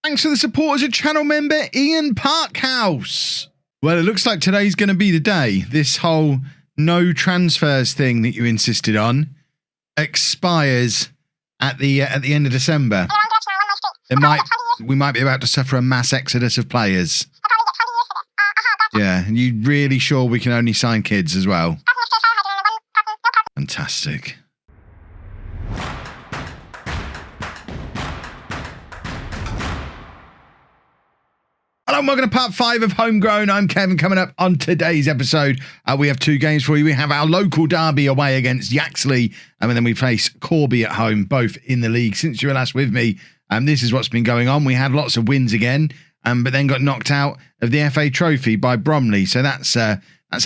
Thanks for the support as a channel member, Ian Parkhouse. Well, it looks like today's going to be the day. This whole no transfers thing that you insisted on expires at the end of December. We might be about to suffer a mass exodus of players. Yeah, and you really sure we can only sign kids as well? Fantastic. Hello and welcome to part 5 of Homegrown. I'm Kevin. Coming up on today's episode, we have 2 games for you. We have our local derby away against Yaxley, and then we face Corby at home, both in the league. Since you were last with me, this is what's been going on. We had lots of wins again, but then got knocked out of the FA Trophy by Bromley. So that's a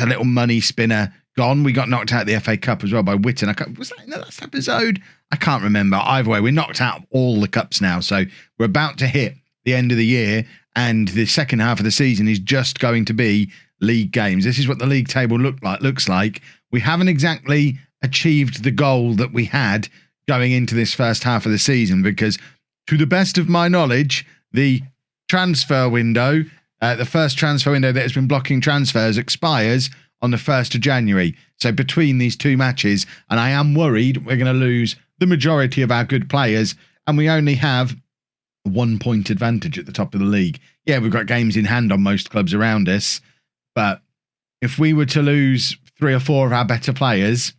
little money spinner gone. We got knocked out of the FA Cup as well by Witten. Was that in the last episode? I can't remember. Either way, we're knocked out of all the cups now. So we're about to hit the end of the year, and the second half of the season is just going to be league games. This is what the league table looks like. We haven't exactly achieved the goal that we had going into this first half of the season because, to the best of my knowledge, the transfer window, the first transfer window that has been blocking transfers, expires on the 1st of January. So between these 2 matches, and I am worried we're going to lose the majority of our good players, and we only have 1 point advantage at the top of the league. Yeah, we've got games in hand on most clubs around us, but if we were to lose 3 or 4 of our better players,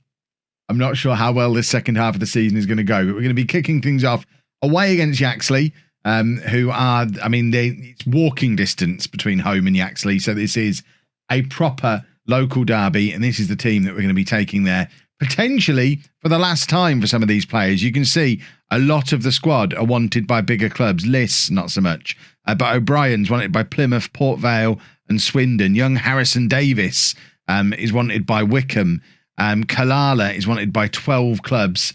I'm not sure how well this second half of the season is going to go. But we're going to be kicking things off away against Yaxley, who are, it's walking distance between home and Yaxley, so this is a proper local derby, and this is the team that we're going to be taking there potentially for the last time for some of these players. You can see a lot of the squad are wanted by bigger clubs. Liss, not so much. But O'Brien's wanted by Plymouth, Port Vale and Swindon. Young Harrison Davis is wanted by Wickham. Kalala is wanted by 12 clubs.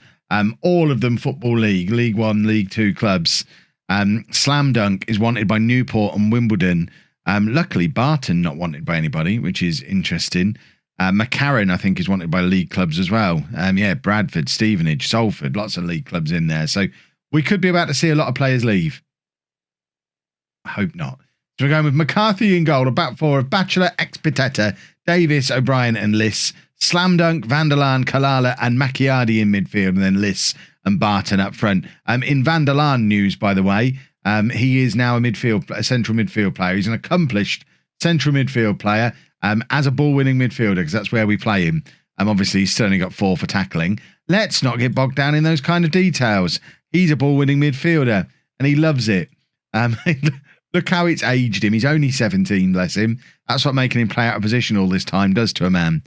All of them Football League, League 1, League 2 clubs. Slam Dunk is wanted by Newport and Wimbledon. Luckily, Barton not wanted by anybody, which is interesting. McCarran, I think, is wanted by league clubs as well. Bradford, Stevenage, Salford, lots of league clubs in there. So we could be about to see a lot of players leave. I hope not. So we're going with McCarthy in goal, a back 4 of Batchelor, Expiteta, Davis, O'Brien and Liss, Slam Dunk, Vanderlaan, Kalala and Macchiardi in midfield, and then Liss and Barton up front. In Vanderlaan news, by the way, he is now a central midfield player. He's an accomplished central midfield player as a ball-winning midfielder, because that's where we play him. Obviously, he's certainly got 4 for tackling. Let's not get bogged down in those kind of details. He's a ball-winning midfielder, and he loves it. Look how it's aged him. He's only 17, bless him. That's what making him play out of position all this time does to a man.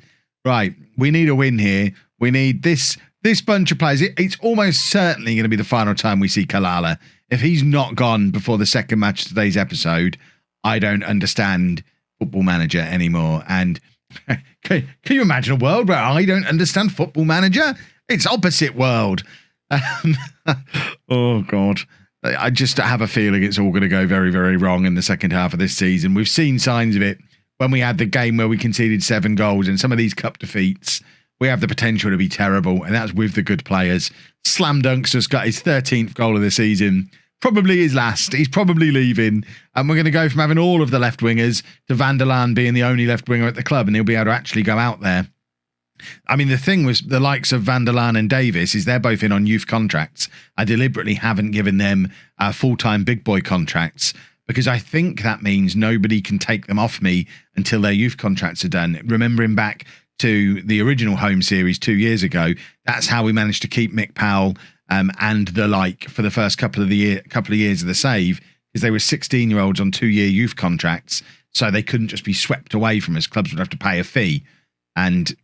Right, we need a win here. We need this bunch of players. It's almost certainly going to be the final time we see Kalala. If he's not gone before the second match of today's episode, I don't understand Football Manager anymore. And can you imagine a world where I don't understand Football Manager? It's opposite world. Oh, God. I just have a feeling it's all going to go very, very wrong in the second half of this season. We've seen signs of it when we had the game where we conceded 7 goals, and some of these cup defeats, we have the potential to be terrible, and that's with the good players. Slam Dunk's just got his 13th goal of the season. Probably his last. He's probably leaving. And we're going to go from having all of the left wingers to Vanderlaan being the only left winger at the club, and he'll be able to actually go out there. The thing with the likes of Vanderlaan and Davis is they're both in on youth contracts. I deliberately haven't given them full-time big boy contracts because I think that means nobody can take them off me until their youth contracts are done. Remembering back to the original home series 2 years ago, that's how we managed to keep Mick Powell and the like for the first couple of years of the save, because they were 16-year-olds on 2-year youth contracts, so they couldn't just be swept away from us. Clubs would have to pay a fee, and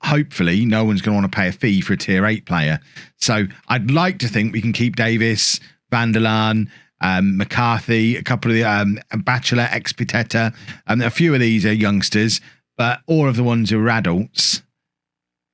hopefully no one's going to want to pay a fee for a tier 8 player. So I'd like to think we can keep Davis, Vanderlaan, McCarthy, a couple of the Batchelor, Expiteta, and a few of these are youngsters, but all of the ones who are adults,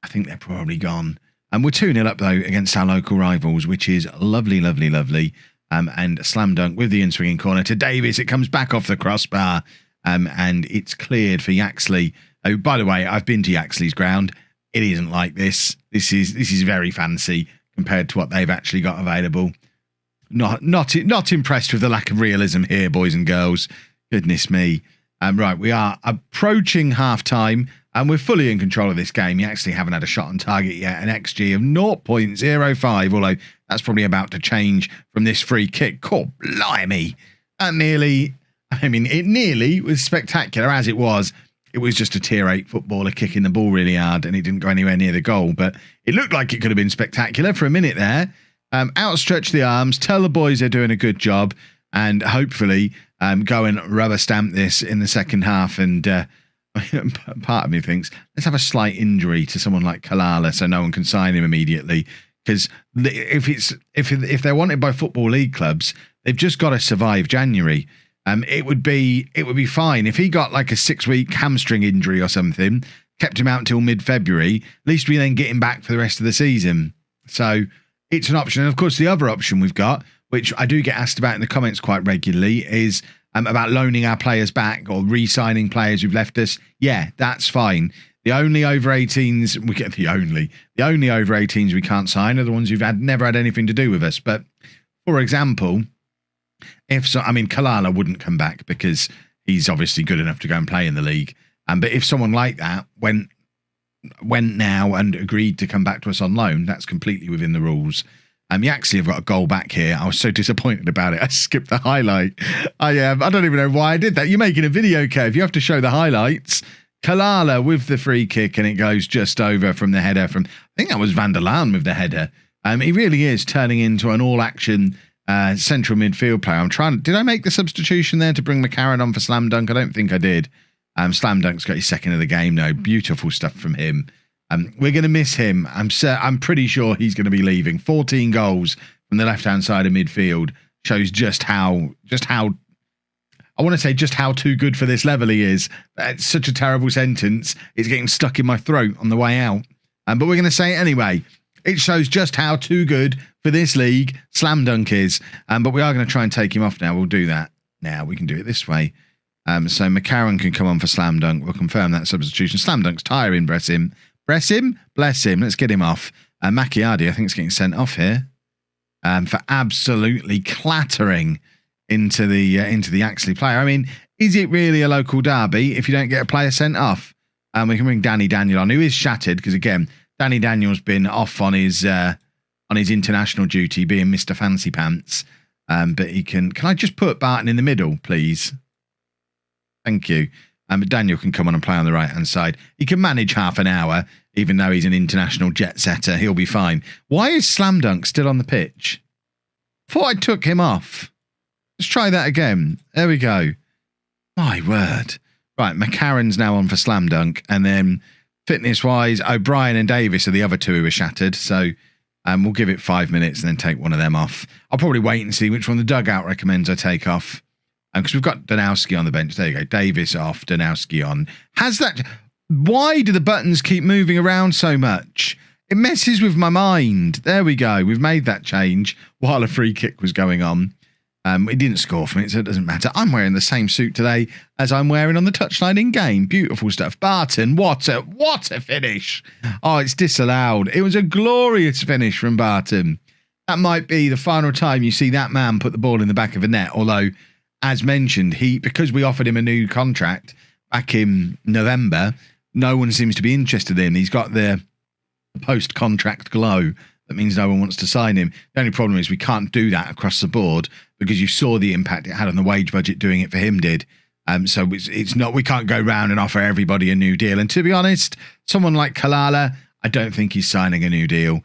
I think they're probably gone. And we're 2-0 up, though, against our local rivals, which is lovely, lovely, lovely. And a Slam Dunk with the in-swinging corner to Davis. It comes back off the crossbar, and it's cleared for Yaxley. Oh, by the way, I've been to Yaxley's ground. It isn't like this. This is very fancy compared to what they've actually got available. Not impressed with the lack of realism here, boys and girls. Goodness me. Right, we are approaching half-time, and we're fully in control of this game. You actually haven't had a shot on target yet, an XG of 0.05, although that's probably about to change from this free kick. God, blimey. It nearly was spectacular, as it was. It was just a tier 8 footballer kicking the ball really hard, and it didn't go anywhere near the goal, but it looked like it could have been spectacular for a minute there. Outstretch the arms, tell the boys they're doing a good job, and hopefully go and rubber stamp this in the second half. And part of me thinks, let's have a slight injury to someone like Kalala so no one can sign him immediately. Because if they're wanted by Football League clubs, they've just got to survive January. It would be fine if he got like a 6-week hamstring injury or something, kept him out until mid-February. At least we then get him back for the rest of the season. So it's an option. And of course, the other option we've got, which I do get asked about in the comments quite regularly, is about loaning our players back or re-signing players who've left us. Yeah, that's fine. The only over 18s the only over 18s we can't sign are the ones who've never had anything to do with us. But for example, Kalala wouldn't come back because he's obviously good enough to go and play in the league. But if someone like that went now and agreed to come back to us on loan, that's completely within the rules. Yaxley have got a goal back here. I was so disappointed about it. I skipped the highlight. I don't even know why I did that. You're making a video, Kev. You have to show the highlights. Kalala with the free kick, and it goes just over from the header from, I think that was Van der Laan with the header. He really is turning into an all-action central midfield player. Did I make the substitution there to bring McCarron on for Slam Dunk? I don't think I did. Slam Dunk's got his second of the game though. Beautiful stuff from him. We're going to miss him. I'm pretty sure he's going to be leaving. 14 goals from the left-hand side of midfield shows just how I want to say just how too good for this level he is. It's such a terrible sentence. It's getting stuck in my throat on the way out. But we're going to say it anyway. It shows just how too good for this league Slam Dunk is. But we are going to try and take him off now. We'll do that now. We can do it this way. So McCarron can come on for Slam Dunk. We'll confirm that substitution. Slam Dunk's tiring, bless him. Bless him. Let's get him off. Macchiardi, I think, is getting sent off here for absolutely clattering into the Yaxley player. I mean, is it really a local derby if you don't get a player sent off? We can bring Danny Daniel on, who is shattered because again, Danny Daniel's been off on his international duty, being Mr. Fancy Pants. But he can I just put Barton in the middle, please? Thank you. But Daniel can come on and play on the right-hand side. He can manage half an hour, even though he's an international jet setter. He'll be fine. Why is Slam Dunk still on the pitch? Thought I took him off. Let's try that again. There we go. My word. Right, McCarron's now on for Slam Dunk. And then fitness-wise, O'Brien and Davis are the other two who are shattered. So we'll give it 5 minutes and then take one of them off. I'll probably wait and see which one the dugout recommends I take off. Because we've got Donowski on the bench. There you go. Davis off, Donowski on. Why do the buttons keep moving around so much? It messes with my mind. There we go. We've made that change while a free kick was going on. It didn't score for me, so it doesn't matter. I'm wearing the same suit today as I'm wearing on the touchline in game. Beautiful stuff. Barton, what a finish. Oh, it's disallowed. It was a glorious finish from Barton. That might be the final time you see that man put the ball in the back of a net, although, as mentioned, because we offered him a new contract back in November, no one seems to be interested in. He's got the post-contract glow. That means no one wants to sign him. The only problem is we can't do that across the board because you saw the impact it had on the wage budget doing it for him did. So it's not, we can't go round and offer everybody a new deal. And to be honest, someone like Kalala, I don't think he's signing a new deal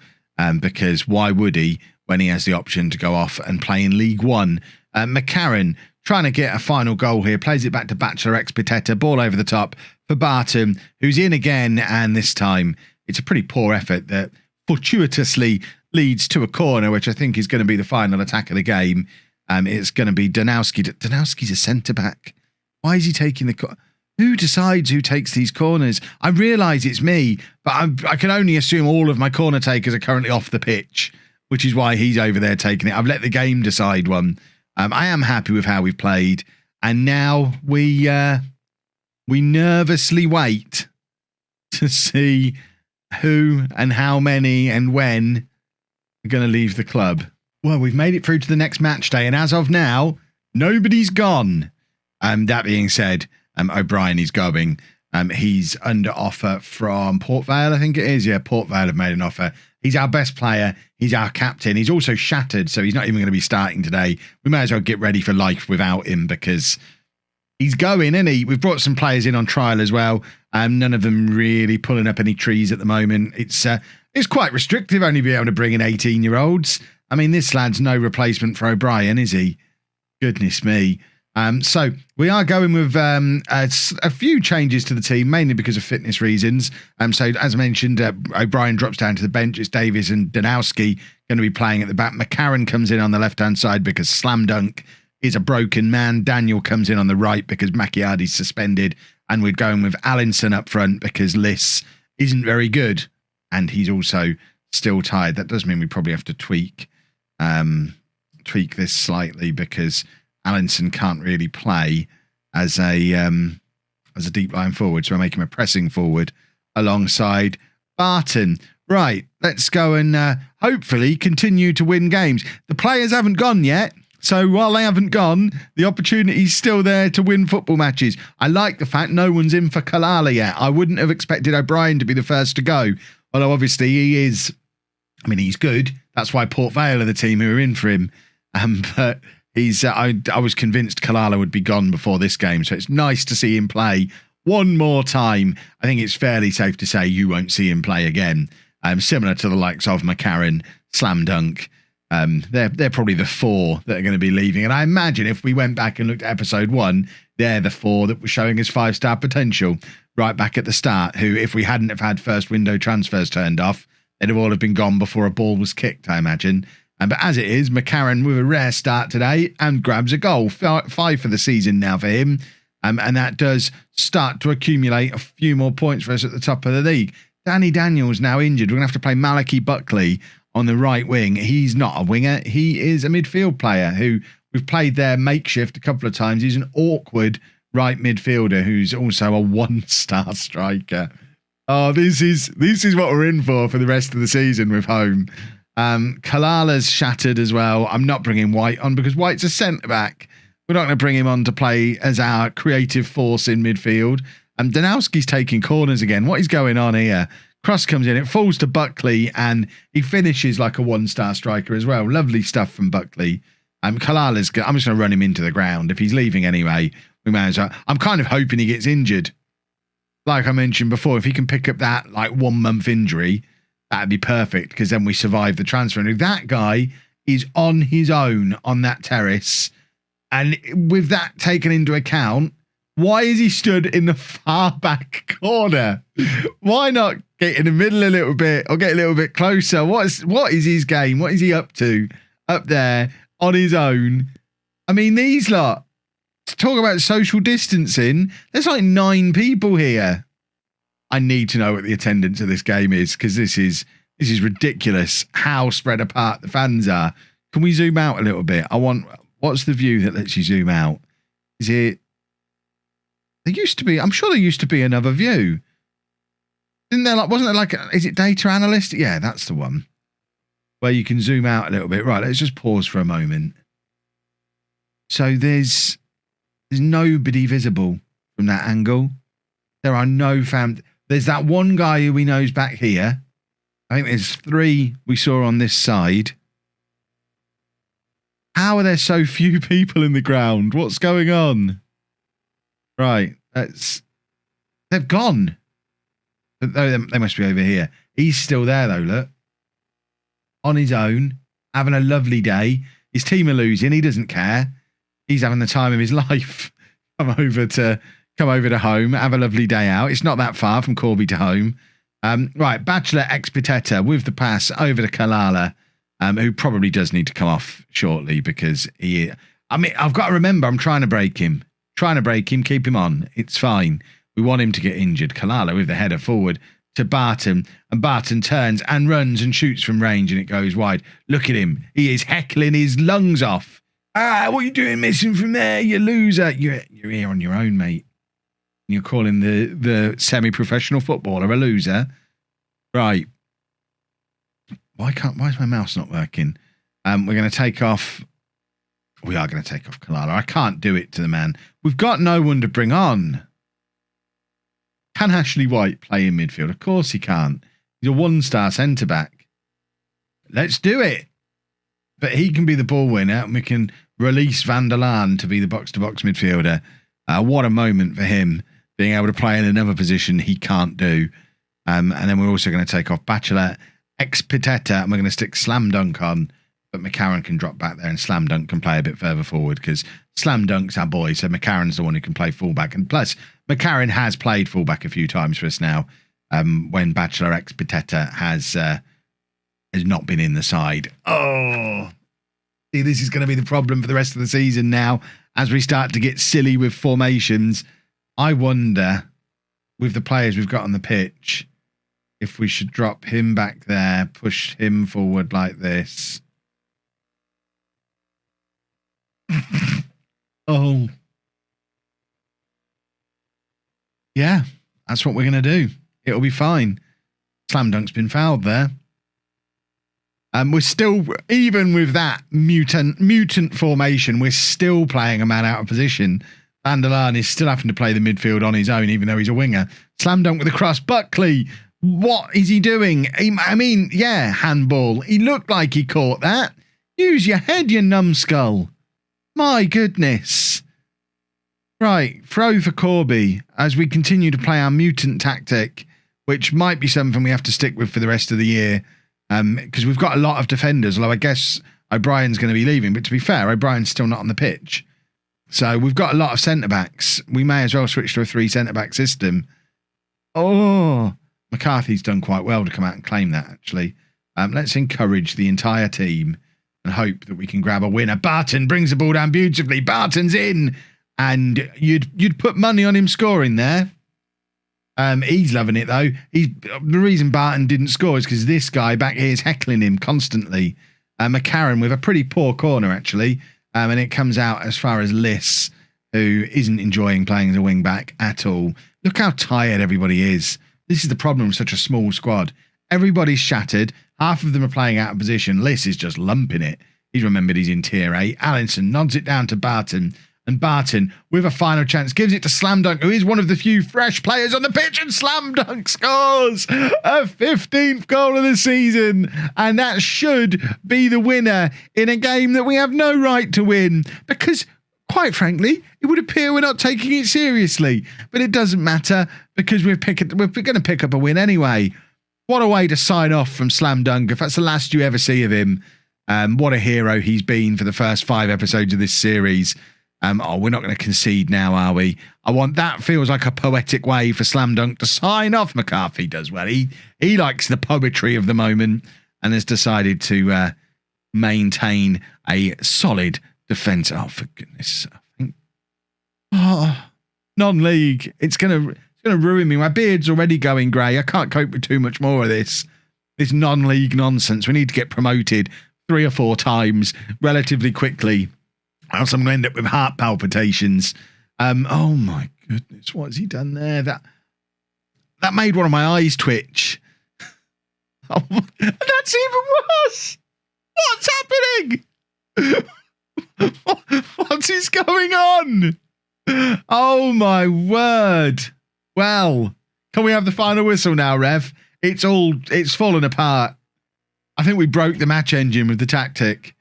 because why would he when he has the option to go off and play in League One? McCarron trying to get a final goal here, plays it back to Bachelor X Pitetta, ball over the top for Barton, who's in again, and this time it's a pretty poor effort that fortuitously leads to a corner, which I think is going to be the final attack of the game. It's going to be Donowski. Donowski's a centre-back. Why is he taking the... Who decides who takes these corners? I realise it's me, but I can only assume all of my corner takers are currently off the pitch, which is why he's over there taking it. I've let the game decide one. I am happy with how we've played, and now we nervously wait to see who and how many and when are going to leave the club. Well, we've made it through to the next match day, and as of now, nobody's gone. That being said, O'Brien is going. He's under offer from Port Vale, I think it is. Yeah, Port Vale have made an offer. He's our best player. He's our captain. He's also shattered, so he's not even going to be starting today. We may as well get ready for life without him because he's going, isn't he? We've brought some players in on trial as well. None of them really pulling up any trees at the moment. It's quite restrictive only being able to bring in 18-year-olds. I mean, this lad's no replacement for O'Brien, is he? Goodness me. So we are going with a few changes to the team, mainly because of fitness reasons. So as I mentioned, O'Brien drops down to the bench. It's Davies and Danowski going to be playing at the back. McCarran comes in on the left-hand side because Slam Dunk is a broken man. Daniel comes in on the right because Macchiardi's suspended. And we're going with Allinson up front because Liss isn't very good. And he's also still tired. That does mean we probably have to tweak this slightly because Allinson can't really play as a deep line forward. So we're making him a pressing forward alongside Barton. Right, let's go and hopefully continue to win games. The players haven't gone yet. So while they haven't gone, the opportunity's still there to win football matches. I like the fact no one's in for Kalala yet. I wouldn't have expected O'Brien to be the first to go. Although obviously he is, I mean, he's good. That's why Port Vale are the team who are in for him. But he's, I was convinced Kalala would be gone before this game. So it's nice to see him play one more time. I think it's fairly safe to say you won't see him play again. Similar to the likes of McCarran, Slam Dunk. They're probably the four that are going to be leaving. And I imagine if we went back and looked at episode 1, they're the four that were showing us 5-star potential right back at the start, who, if we hadn't have had first window transfers turned off, they'd have all have been gone before a ball was kicked, I imagine. But as it is, McCarran with a rare start today and grabs a goal. 5 for the season now for him. And that does start to accumulate a few more points for us at the top of the league. Danny Daniels now injured. We're going to have to play Malachi Buckley on the right wing. He's not a winger. He is a midfield player who we've played there makeshift a couple of times. He's an awkward right midfielder who's also a 1-star striker. Oh, this is what we're in for the rest of the season with Holme. Kalala's shattered as well. I'm not bringing White on because White's a centre-back. We're not going to bring him on to play as our creative force in midfield. Danowski's taking corners again. What is going on here? Cross comes in, it falls to Buckley, and he finishes like a 1-star striker as well. Lovely stuff from Buckley. Kalala's, I'm just going to run him into the ground. If he's leaving anyway, we may as well. I'm kind of hoping he gets injured. Like I mentioned before, if he can pick up that like 1-month injury, that'd be perfect because then we survive the transfer. And that guy is on his own on that terrace. And with that taken into account, why is he stood in the far back corner? Why not get in the middle a little bit or get a little bit closer? What is his game? What is he up to up there on his own? I mean, these lot, talk about social distancing. There's like 9 people here. I need to know what the attendance of this game is because this is ridiculous how spread apart the fans are. Can we zoom out a little bit? What's the view that lets you zoom out? Is it? There used to be, I'm sure there used to be another view. Wasn't there like, is it data analyst? Yeah, that's the one. Where you can zoom out a little bit. Right, let's just pause for a moment. So there's nobody visible from that angle. There are no there's that one guy who we know's back here. I think there's 3 we saw on this side. How are there so few people in the ground? What's going on? Right, they've gone. They must be over here. He's still there though, look. On his own, having a lovely day. His team are losing, he doesn't care. He's having the time of his life. Come over to Holme, have a lovely day out. It's not that far from Corby to Holme. Right, Bachelor Expeteta with the pass over to Kalala, who probably does need to come off shortly because I've got to remember, I'm trying to break him. Keep him on. It's fine. We want him to get injured. Kalala with the header forward to Barton, and Barton turns and runs and shoots from range and it goes wide. Look at him. He is heckling his lungs off. What are you doing missing from there, you loser? You're here on your own, mate. You're calling the semi-professional footballer a loser. Right. Why is my mouse not working? We're going to take off. We are going to take off Kalala. I can't do it to the man. We've got no one to bring on. Can Ashley White play in midfield? Of course he can't. He's a one-star centre-back. Let's do it. But he can be the ball winner, and we can release Van der Laan to be the box-to-box midfielder. What a moment for him, being able to play in another position he can't do. And then we're also going to take off Bachelor, Expiteta, and we're going to stick Slam Dunk on. But McCarran can drop back there, and Slam Dunk can play a bit further forward because Slam Dunk's our boy, so McCarran's the one who can play fullback. And plus, McCarran has played fullback a few times for us now, when Bachelor Expiteta has not been in the side. Oh, see, this is going to be the problem for the rest of the season now as we start to get silly with formations. I wonder, with the players we've got on the pitch, if we should drop him back there, push him forward like this. Oh. Yeah, that's what we're going to do. It'll be fine. Slam Dunk's been fouled there. We're still, even with that mutant formation, we're still playing a man out of position. Van der Laan is still having to play the midfield on his own, even though he's a winger. Slam Dunk with a cross. Buckley, what is he doing? Handball. He looked like he caught that. Use your head, you numbskull. My goodness. Right, throw for Corby as we continue to play our mutant tactic, which might be something we have to stick with for the rest of the year, because we've got a lot of defenders, although I guess O'Brien's going to be leaving. But to be fair, O'Brien's still not on the pitch. So we've got a lot of centre-backs. We may as well switch to a 3 centre-back system. Oh, McCarthy's done quite well to come out and claim that, actually. Let's encourage the entire team and hope that we can grab a winner. Barton brings the ball down beautifully. Barton's in. And you'd put money on him scoring there. He's loving it, though. The reason Barton didn't score is because this guy back here is heckling him constantly. McCarran with a pretty poor corner, actually. And it comes out as far as Liss, who isn't enjoying playing as a wing-back at all. Look how tired everybody is. This is the problem with such a small squad. Everybody's shattered. Half of them are playing out of position. Liss is just lumping it. He's remembered he's in Tier 8. Allinson nods it down to Barton. And Barton, with a final chance, gives it to Slam Dunk, who is one of the few fresh players on the pitch, and Slam Dunk scores a 15th goal of the season. And that should be the winner in a game that we have no right to win, because, quite frankly, it would appear we're not taking it seriously. But it doesn't matter, because we're going to pick up a win anyway. What a way to sign off from Slam Dunk, if that's the last you ever see of him. What a hero he's been for the first 5 episodes of this series. We're not going to concede now, are we? That feels like a poetic way for Slam Dunk to sign off. McCarthy does well. He likes the poetry of the moment and has decided to maintain a solid defence. Oh, for goodness sake. Oh, non-league. It's going to ruin me. My beard's already going grey. I can't cope with too much more of this non-league nonsense. We need to get promoted 3 or 4 times relatively quickly. Else I'm going to end up with heart palpitations. Oh my goodness, what has he done there? That made one of my eyes twitch. Oh, that's even worse. What's happening? What is going on? Oh my word. Well, can we have the final whistle now, Rev? It's fallen apart. I think we broke the match engine with the tactic.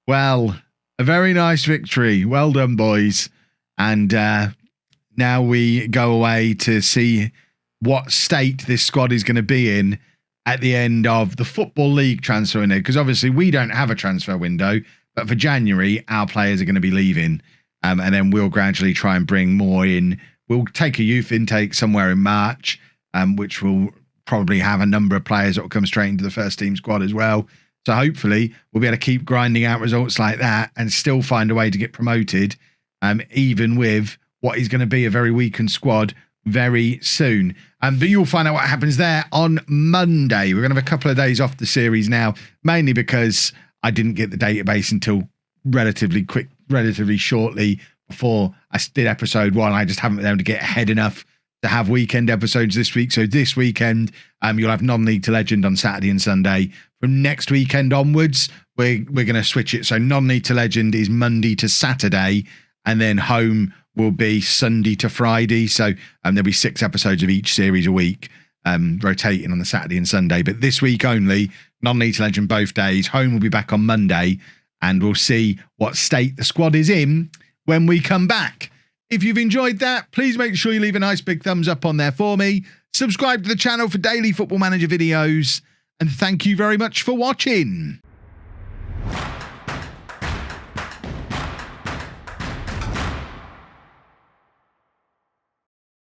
Well, a very nice victory. Well done, boys. And now we go away to see what state this squad is going to be in at the end of the Football League transfer window. Because obviously we don't have a transfer window, but for January, our players are going to be leaving. And then we'll gradually try and bring more in. We'll take a youth intake somewhere in March, which will probably have a number of players that will come straight into the first team squad as well. So hopefully we'll be able to keep grinding out results like that and still find a way to get promoted, even with what is going to be a very weakened squad very soon. But you'll find out what happens there on Monday. We're going to have a couple of days off the series now, mainly because I didn't get the database until relatively shortly before I did episode 1. I just haven't been able to get ahead enough to have weekend episodes this week. So this weekend, you'll have non-league to legend on Saturday and Sunday. From next weekend onwards, we're going to switch it. So non-need to legend is Monday to Saturday, and then home will be Sunday to Friday. So there'll be 6 episodes of each series a week, rotating on the Saturday and Sunday. But this week only, non-need to legend both days. Home will be back on Monday, and we'll see what state the squad is in when we come back. If you've enjoyed that, please make sure you leave a nice big thumbs up on there for me. Subscribe to the channel for daily Football Manager videos, and thank you very much for watching.